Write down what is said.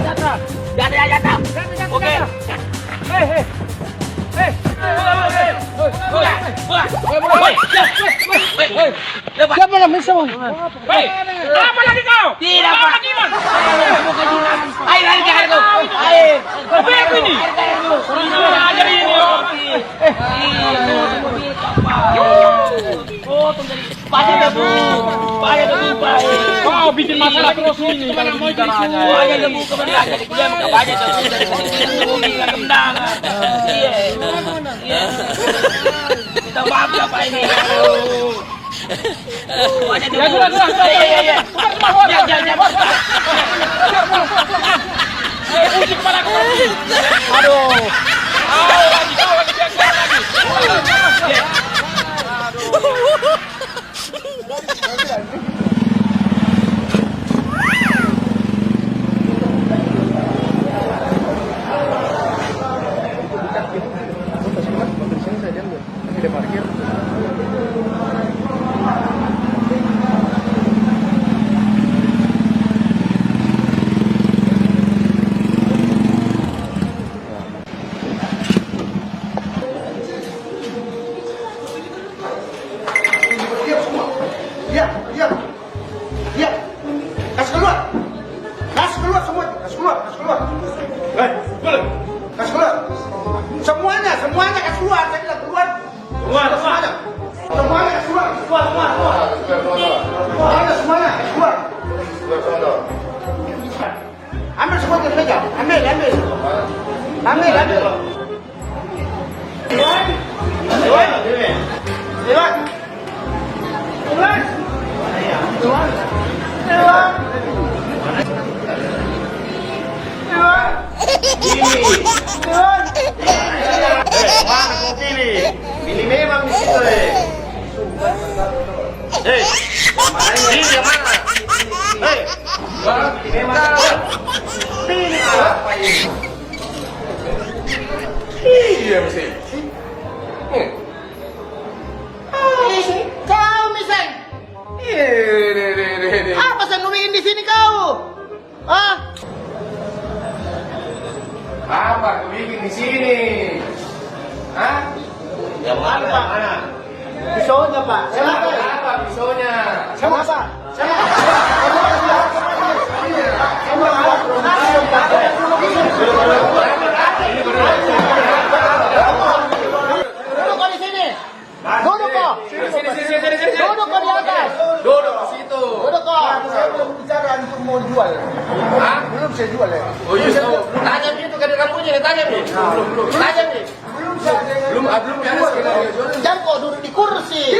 Jatah. Oke. Siapa yang bisa? Apa lagi kau? Tidak, Pak. Lagi, Mas. Ayo lari ke air. Apa aku ini? Ajar ini. Oh, tunggu. Payah debu. Kau bikin masalah terus ini. Payah debu kemana aja di kuliah muka payah debu. Nggak kendang. Iya. Kita maaf ya Pak ini. Payah debu. Iya. Pusing kepala aku. Aduh. Lagi keluar lagi. Iya. Kasih keluar semua. Kasih keluar. Kasih keluar. Semuanya kasih keluar. Saya bilang keluar. Semuanya kasih keluar. Semuanya kasih keluar. Ambil semua dari meja. Ambil. Ini memang di situ ini yang mana? Pilih apa ini? Iya mesti. Kau misal. Apa saya nuliin di sini kau? Hah? Apa kau bikin di sini? Hah? Yang mana, Pak? Pisaunya, Pak. Apa pisaunya? Sama apa? Duduk kau di sini. Duduk kau. Duduk kau di atas. Duduk di situ. Duduk kau. Saya belum bicara untuk mau jual. Hah? Belum saya jual ya. Oh iya, tanya gitu kan rambutnya, tanya nih. Belum. Tanya nih. Belum beres kita. Jangan kau duduk di kursi.